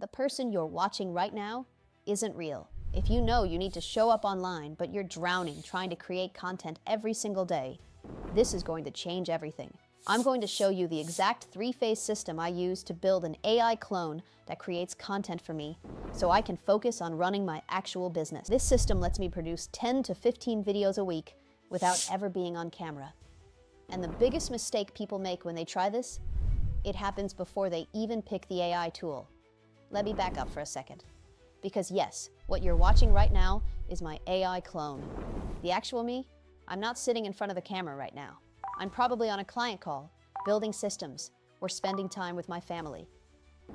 The person you're watching right now isn't real. If you know you need to show up online, but you're drowning trying to create content every single day, this is going to change everything. I'm going to show you the exact three-phase system I use to build an AI clone that creates content for me so I can focus on running my actual business. This system lets me produce 10 to 15 videos a week without ever being on camera. And the biggest mistake people make when they try this, it happens before they even pick the AI tool. Let me back up for a second. Because yes, what you're watching right now is my AI clone. The actual me, I'm not sitting in front of the camera right now. I'm probably on a client call, building systems, or spending time with my family.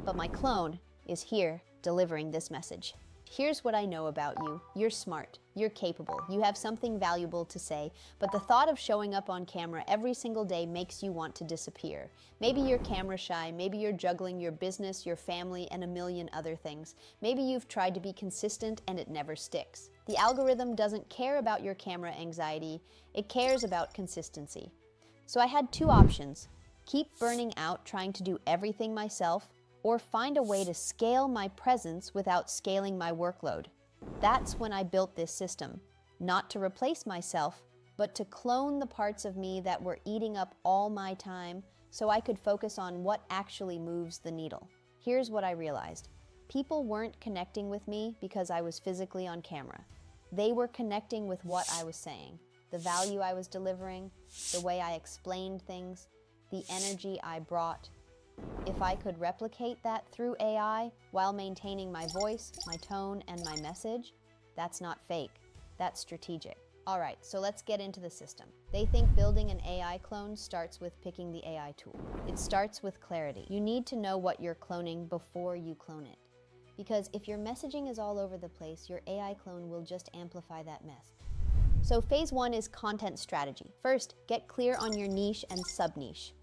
But my clone is here delivering this message. Here's what I know about you. You're smart, you're capable, you have something valuable to say, but the thought of showing up on camera every single day makes you want to disappear. Maybe you're camera shy, maybe you're juggling your business, your family, and a million other things. Maybe you've tried to be consistent and it never sticks. The algorithm doesn't care about your camera anxiety, it cares about consistency. So I had two options: keep burning out trying to do everything myself, or find a way to scale my presence without scaling my workload. That's when I built this system, not to replace myself, but to clone the parts of me that were eating up all my time so I could focus on what actually moves the needle. Here's what I realized. People weren't connecting with me because I was physically on camera. They were connecting with what I was saying, the value I was delivering, the way I explained things, the energy I brought. If I could replicate that through AI while maintaining my voice, my tone, and my message, that's not fake, that's strategic. All right, so let's get into the system. They think building an AI clone starts with picking the AI tool. It starts with clarity. You need to know what you're cloning before you clone it. Because if your messaging is all over the place, your AI clone will just amplify that mess. So phase one is content strategy. First, get clear on your niche and sub-niche.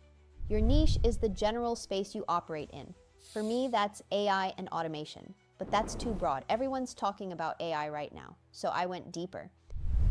Your niche is the general space you operate in. For me, that's AI and automation, but that's too broad. Everyone's talking about AI right now, so I went deeper.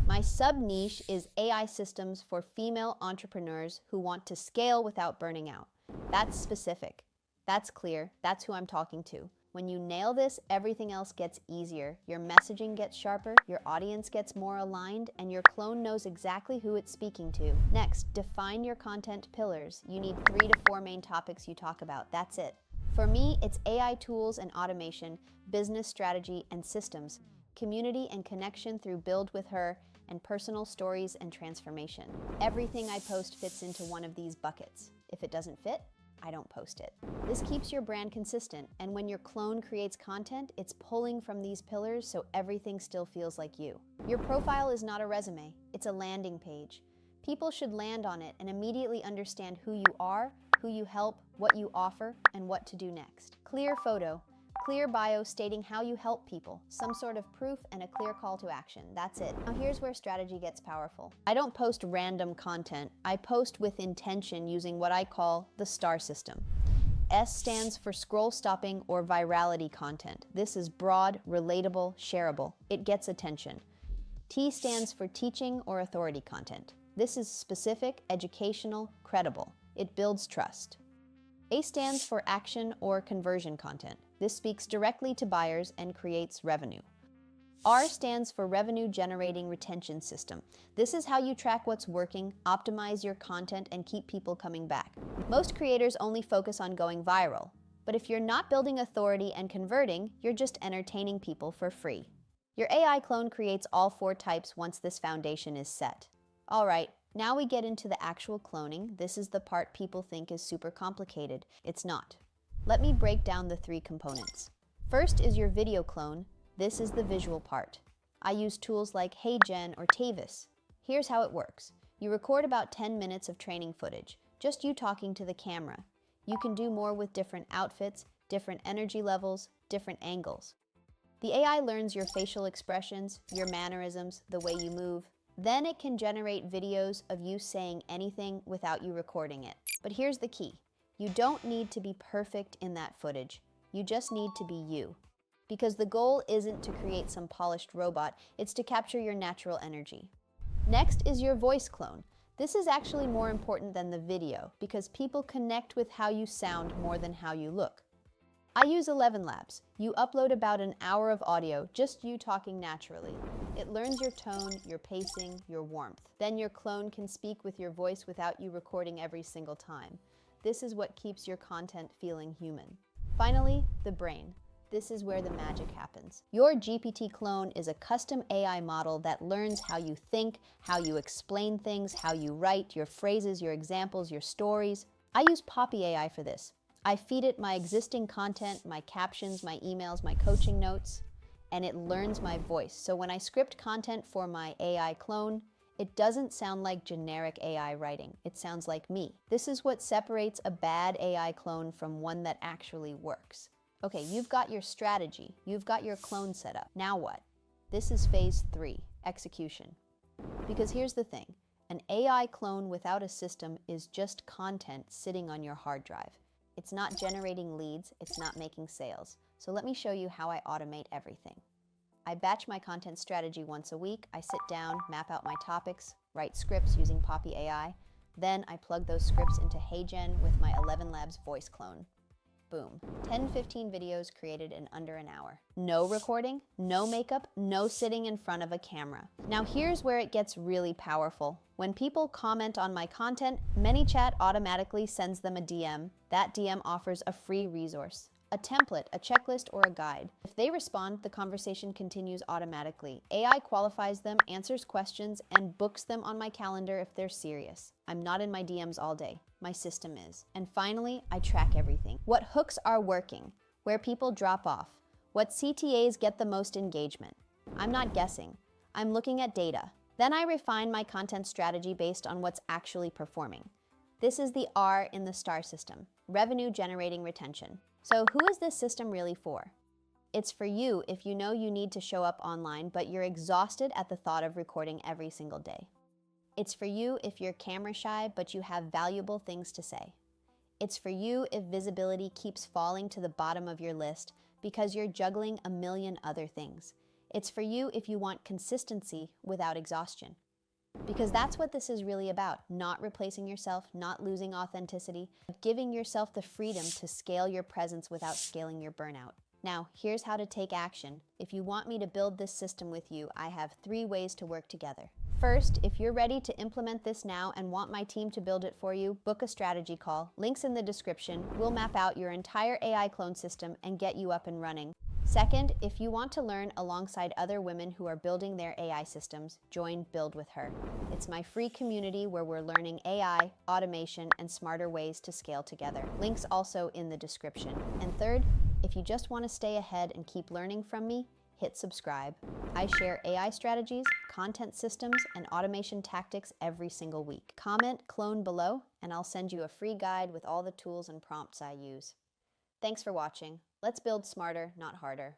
My sub-niche is AI systems for female entrepreneurs who want to scale without burning out. That's specific. That's clear. That's who I'm talking to. When you nail this, everything else gets easier. Your messaging gets sharper, your audience gets more aligned, and your clone knows exactly who it's speaking to. Next, define your content pillars. You need 3 to 4 main topics you talk about. That's it. For me, it's AI tools and automation, business strategy and systems, community and connection through Build with Her, and personal stories and transformation. Everything I post fits into one of these buckets. If it doesn't fit, I don't post it. This keeps your brand consistent, and when your clone creates content, it's pulling from these pillars so everything still feels like you. Your profile is not a resume, it's a landing page. People should land on it and immediately understand who you are, who you help, what you offer, and what to do next. Clear photo, clear bio stating how you help people, some sort of proof, and a clear call to action. That's it. Now here's where strategy gets powerful. I don't post random content. I post with intention using what I call the STAR system. S stands for scroll stopping or virality content. This is broad, relatable, shareable. It gets attention. T stands for teaching or authority content. This is specific, educational, credible. It builds trust. A stands for action or conversion content. This speaks directly to buyers and creates revenue. R stands for revenue generating retention system. This is how you track what's working, optimize your content, and keep people coming back. Most creators only focus on going viral, but if you're not building authority and converting, you're just entertaining people for free. Your AI clone creates all 4 types once this foundation is set. All right, now we get into the actual cloning. This is the part people think is super complicated. It's not. Let me break down the 3 components. First is your video clone. This is the visual part. I use tools like HeyGen or Tavis. Here's how it works. You record about 10 minutes of training footage, just you talking to the camera. You can do more with different outfits, different energy levels, different angles. The AI learns your facial expressions, your mannerisms, the way you move. Then it can generate videos of you saying anything without you recording it. But here's the key. You don't need to be perfect in that footage. You just need to be you. Because the goal isn't to create some polished robot, it's to capture your natural energy. Next is your voice clone. This is actually more important than the video because people connect with how you sound more than how you look. I use 11 Labs. You upload about an hour of audio, just you talking naturally. It learns your tone, your pacing, your warmth. Then your clone can speak with your voice without you recording every single time. This is what keeps your content feeling human. Finally, the brain. This is where the magic happens. Your GPT clone is a custom AI model that learns how you think, how you explain things, how you write, your phrases, your examples, your stories. I use Poppy AI for this. I feed it my existing content, my captions, my emails, my coaching notes, and it learns my voice. So when I script content for my AI clone, it doesn't sound like generic AI writing. It sounds like me. This is what separates a bad AI clone from one that actually works. Okay, you've got your strategy. You've got your clone set up. Now what? This is phase 3, execution. Because here's the thing. An AI clone without a system is just content sitting on your hard drive. It's not generating leads, it's not making sales. So let me show you how I automate everything. I batch my content strategy once a week. I sit down, map out my topics, write scripts using Poppy AI. Then I plug those scripts into HeyGen with my 11 Labs voice clone. Boom. 10-15 videos created in under an hour. No recording, no makeup, no sitting in front of a camera. Now here's where it gets really powerful. When people comment on my content, ManyChat automatically sends them a DM. That DM offers a free resource, a template, a checklist, or a guide. If they respond, the conversation continues automatically. AI qualifies them, answers questions, and books them on my calendar if they're serious. I'm not in my DMs all day. My system is. And finally, I track everything. What hooks are working? Where people drop off? What CTAs get the most engagement? I'm not guessing. I'm looking at data. Then I refine my content strategy based on what's actually performing. This is the R in the STAR system, revenue generating retention. So who is this system really for? It's for you if you know you need to show up online, but you're exhausted at the thought of recording every single day. It's for you if you're camera shy, but you have valuable things to say. It's for you if visibility keeps falling to the bottom of your list because you're juggling a million other things. It's for you if you want consistency without exhaustion. Because that's what this is really about, not replacing yourself, not losing authenticity, but giving yourself the freedom to scale your presence without scaling your burnout. Now, here's how to take action. If you want me to build this system with you, I have 3 ways to work together. First, if you're ready to implement this now and want my team to build it for you, book a strategy call. Links in the description. We'll map out your entire AI clone system and get you up and running. Second, if you want to learn alongside other women who are building their AI systems, join Build with Her. It's my free community where we're learning AI, automation, and smarter ways to scale together. Links also in the description. And third, if you just want to stay ahead and keep learning from me, hit subscribe. I share AI strategies, content systems, and automation tactics every single week. Comment clone below, and I'll send you a free guide with all the tools and prompts I use. Thanks for watching. Let's build smarter, not harder.